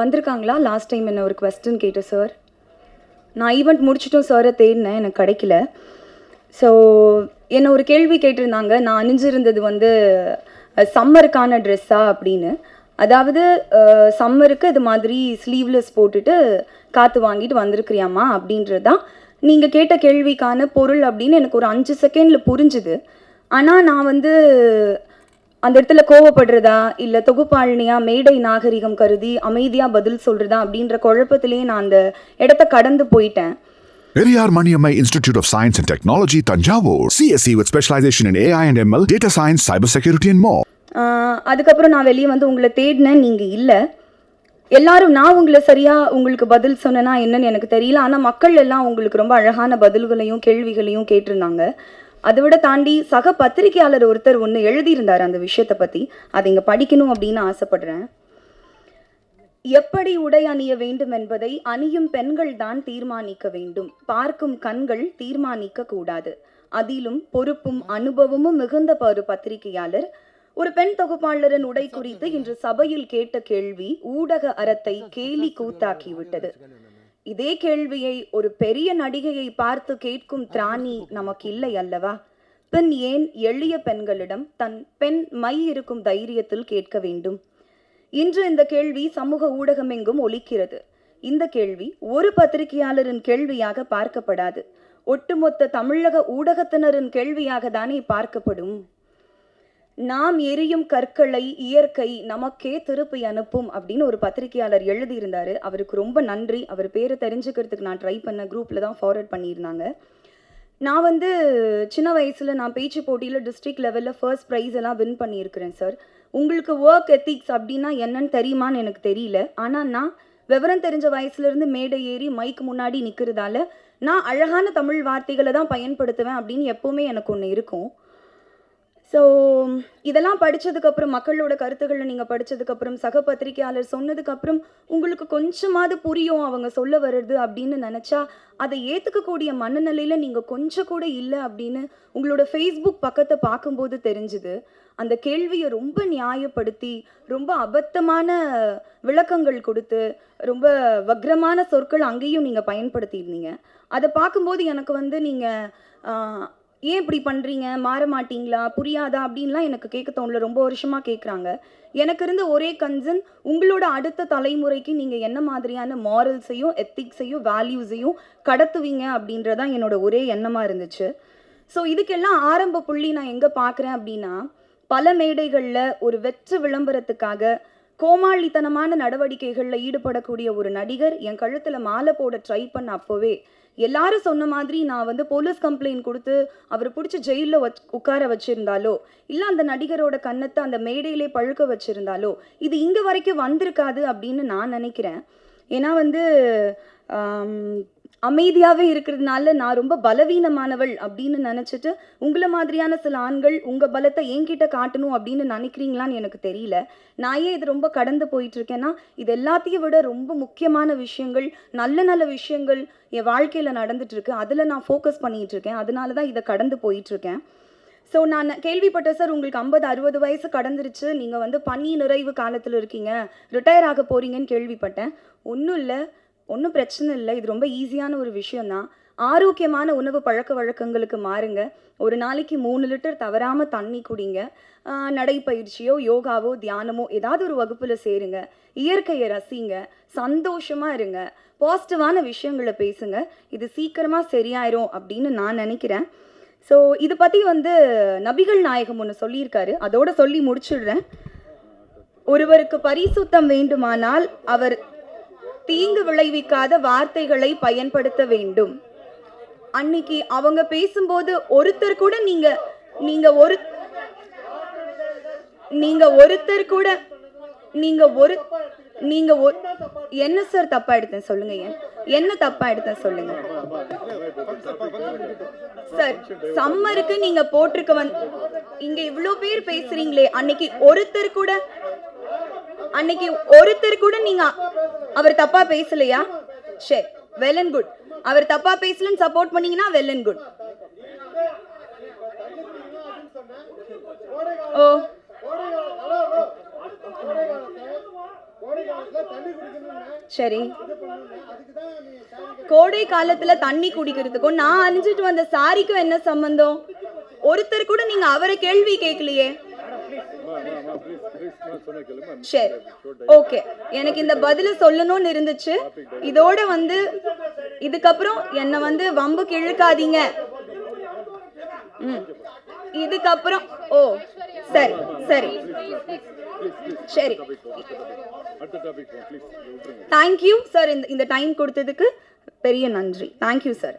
வந்திருக்காங்களா? Last time என்ன ஒரு கொஸ்டின் கேட்டேன் சார். நான் ஈவெண்ட் முடிச்சிட்டும் சாரை தேடினேன், எனக்கு கிடைக்கல. ஸோ என்ன ஒரு கேள்வி கேட்டிருந்தாங்க, நான் அணிஞ்சிருந்தது வந்து சம்மருக்கான ட்ரெஸ்ஸா அப்படின்னு. அதாவது சம்மருக்கு இது மாதிரி ஸ்லீவ்லெஸ் போட்டுட்டு காற்று வாங்கிட்டு வந்திருக்கிறியாம்மா அப்படின்றது தான் நீங்கள் கேட்ட கேள்விக்கான பொருள் அப்படின்னு எனக்கு ஒரு 5 செகண்டில் புரிஞ்சுது. ஆனால் நான் வந்து அந்த இடத்துல கோவப்படுறதா இல்லை தொகுப்பாளினியா மேடை நாகரிகம் கருதி அமைதியாக பதில் சொல்கிறதா அப்படின்ற குழப்பத்திலேயே நான் அந்த இடத்த கடந்து போயிட்டேன். Periyar Maniammai Institute of Science and Technology, Tanjavur. CSE with specialization in AI and ML, data science, cybersecurity and more. அதுக்கப்புறம் நான் வெளியே வந்து உங்களை தேடினேன், நீங்கள் இல்லை. எல்லாரும் நான் உங்களை சரியாக உங்களுக்கு பதில் சொன்னேன்னா என்னன்னு எனக்கு தெரியல. ஆனால் மக்கள் எல்லாம் உங்களுக்கு ரொம்ப அழகான பதில்களையும் கேள்விகளையும் கேட்டிருந்தாங்க. அதை விட தாண்டி சக பத்திரிகையாளர் ஒருத்தர் ஒன்று எழுதியிருந்தார் அந்த விஷயத்தை பற்றி. அதை இங்கே படிக்கணும் அப்படின்னு ஆசைப்படுறேன். எப்படி உடை அணிய வேண்டும் என்பதை அணியும் பெண்கள் தான் தீர்மானிக்க வேண்டும். பார்க்கும் கண்கள் தீர்மானிக்க கூடாது. அதிலும் பொறுப்பும் அனுபவமும் மிகுந்த ஒரு பத்திரிகையாளர் ஒரு பெண் தொகுப்பாளரின் உடை குறித்து இன்று சபையில் கேட்ட கேள்வி ஊடக அறத்தை கேலி கூத்தாக்கிவிட்டது. இதே கேள்வியை ஒரு பெரிய நடிகையை பார்த்து கேட்கும் திராணி நமக்கு இல்லை அல்லவா? பின் ஏன் எளிய பெண்களிடம் தன் பெண் மை இருக்கும் தைரியத்தில் கேட்க வேண்டும்? இன்று இந்த கேள்வி சமூக ஊடகம் எங்கும் ஒலிக்கிறது. இந்த கேள்வி ஒரு பத்திரிகையாளரின் கேள்வியாக பார்க்கப்படாது, ஒட்டுமொத்த தமிழக ஊடகத்தினரின் கேள்வியாக தானே பார்க்கப்படும். நாம் எரியும் கற்களை இயற்கை நமக்கே திருப்பி அனுப்பும் அப்படின்னு ஒரு பத்திரிகையாளர் எழுதியிருந்தாரு. அவருக்கு ரொம்ப நன்றி. அவர் பேரை தெரிஞ்சுக்கிறதுக்கு நான் ட்ரை பண்ண குரூப்பில் தான் ஃபார்வர்ட் பண்ணியிருந்தாங்க. நான் வந்து சின்ன வயசில் நான் பேச்சு போட்டியில் டிஸ்ட்ரிக்ட் லெவலில் ஃபர்ஸ்ட் ப்ரைஸ் எல்லாம் வின் பண்ணியிருக்கிறேன் சார். உங்களுக்கு ஒர்க் எத்திக்ஸ் அப்படின்னா என்னன்னு தெரியுமான்னு எனக்கு தெரியல. ஆனால் நான் விவரம் தெரிஞ்ச வயசுலேருந்து மேடை ஏறி மைக்கு முன்னாடி நிற்கிறதால நான் அழகான தமிழ் வார்த்தைகளை தான் பயன்படுத்துவேன் அப்படின்னு எப்போவுமே எனக்கு ஒன்று இருக்கும். ஸோ இதெல்லாம் படித்ததுக்கப்புறம் மக்களோட கருத்துக்களை நீங்கள் படித்ததுக்கப்புறம் சக பத்திரிகையாளர் சொன்னதுக்கப்புறம் உங்களுக்கு கொஞ்சமாவது புரியும் அவங்க சொல்ல வருது அப்படின்னு நினச்சா அதை ஏற்றுக்கக்கூடிய மனநிலையில் நீங்கள் கொஞ்சம் கூட இல்லை அப்படின்னு உங்களோட ஃபேஸ்புக் பக்கத்தை பார்க்கும்போது தெரிஞ்சுது. அந்த கேள்வியை ரொம்ப நியாயப்படுத்தி ரொம்ப அபத்தமான விளக்கங்கள் கொடுத்து ரொம்ப வக்ரமான சொற்கள் அங்கேயும் நீங்கள் பயன்படுத்தியிருந்தீங்க. அதை பார்க்கும்போது எனக்கு வந்து நீங்கள் ஏன் இப்படி பண்ணுறீங்க, மாற மாட்டிங்களா, புரியாதா அப்படின்லாம் எனக்கு கேட்க தோணல. ரொம்ப வருஷமாக கேட்குறாங்க. எனக்கு இருந்த ஒரே கன்சர்ன் உங்களோட அடுத்த தலைமுறைக்கு நீங்கள் என்ன மாதிரியான மாரல்ஸையும் எத்திக்ஸையும் வேல்யூஸையும் கடத்துவீங்க அப்படின்றதான் என்னோட ஒரே எண்ணமாக இருந்துச்சு. ஸோ இதுக்கெல்லாம் ஆரம்ப புள்ளி நான் எங்கே பார்க்குறேன் அப்படின்னா, பல மேடைகளில் ஒரு வெற்று விளம்பரத்துக்காக கோமாளித்தனமான நடவடிக்கைகளில் ஈடுபடக்கூடிய ஒரு நடிகர் என் கழுத்தில் மாலை போட ட்ரை பண்ண அப்போவே எல்லாரும் சொன்ன மாதிரி நான் வந்து போலீஸ் கம்ப்ளைண்ட் கொடுத்து அவர் பிடிச்சி ஜெயிலில் உட்கார வச்சுருந்தாலோ இல்லை அந்த நடிகரோட கன்னத்தை அந்த மேடையிலே பழுக்க வச்சுருந்தாலோ இது இங்கே வரைக்கும் வந்திருக்காது அப்படின்னு நான் நினைக்கிறேன். ஏன்னா வந்து அமைதியாகவே இருக்கிறதுனால நான் ரொம்ப பலவீனமானவள் அப்படின்னு நினச்சிட்டு உங்களை மாதிரியான சில ஆண்கள் உங்கள் பலத்தை என்கிட்ட காட்டணும் அப்படின்னு நினைக்கிறீங்களான்னு எனக்கு தெரியல. நான் ஏன் இது ரொம்ப கடந்து போயிட்டுருக்கேன்னா இது எல்லாத்தையும் விட ரொம்ப முக்கியமான விஷயங்கள், நல்ல நல்ல விஷயங்கள் என் வாழ்க்கையில் நடந்துட்டுருக்கு. அதில் நான் ஃபோக்கஸ் பண்ணிகிட்ருக்கேன். அதனால தான் இதை கடந்து போயிட்டுருக்கேன். ஸோ நான் கேள்விப்பட்டேன் சார், உங்களுக்கு 50-60 வயசு கடந்துருச்சு, நீங்கள் வந்து பணி நிறைவு காலத்தில் இருக்கீங்க, ரிட்டையர் ஆக போகிறீங்கன்னு கேள்விப்பட்டேன். ஒன்றும் இல்லை, ஒன்றும் பிரச்சனை இல்லை. இது ரொம்ப ஈஸியான ஒரு விஷயந்தான். ஆரோக்கியமான உணவு பழக்க வழக்கங்களுக்கு மாறுங்க. ஒரு நாளைக்கு 3 லிட்டர் தவறாமல் தண்ணி குடிங்க. நடைப்பயிற்சியோ யோகாவோ தியானமோ ஏதாவது ஒரு வகுப்பில் சேருங்க. இயற்கையை ரசிங்க. சந்தோஷமாக இருங்க. பாசிட்டிவான விஷயங்களை பேசுங்க. இது சீக்கிரமாக சரியாயிரும் அப்படின்னு நான் நினைக்கிறேன். ஸோ இதை பற்றி வந்து நபிகள் நாயகம் ஒன்று சொல்லியிருக்காரு. அதோட சொல்லி முடிச்சிடுறேன். ஒருவருக்கு பரிசுத்தம் வேண்டுமானால் அவர் தீங்கு விளைவிக்காத வார்த்தைகளை பயன்படுத்த வேண்டும். அன்னைக்கு அவங்க பேசும்போது ஒருத்தர் கூட என்ன சார் தப்பா எடுத்தேன் சொல்லுங்க. என்ன தப்பா எடுத்தேன் சொல்லுங்க சார். சம்மருக்கு நீங்க போட்டிருக்க இங்க இவ்வளவு பேர் பேசுறீங்களே, அன்னைக்கு ஒருத்தர் கூட நீங்க அவர் தப்பா பேசலையா? சரி, வெல் அண்ட் குட். அவர் தப்பா பேசலன்னு சப்போர்ட் பண்ணீங்கன்னா வெல் அண்ட் குட். ஓ சரி, கோடை காலத்துல தண்ணி குடிக்கிறதுக்கும் நான் அணிஞ்சிட்டு வந்த சாரிக்கும் என்ன சம்பந்தம்? ஒருத்தர் கூட நீங்க அவரை கேள்வி கேட்கலையே. சரி, ஓகே, எனக்கு இந்த பதில சொல்லணும்னு இருந்துச்சு. இதோட வந்து இதுக்கப்புறம் என்ன வந்து வம்புக்கு இழுக்காதீங்க. இதுக்கப்புறம் ஓ சரி சரி சரி, தேங்க்யூ சார். இந்த டைம் கொடுத்ததுக்கு பெரிய நன்றி. Thank you sir.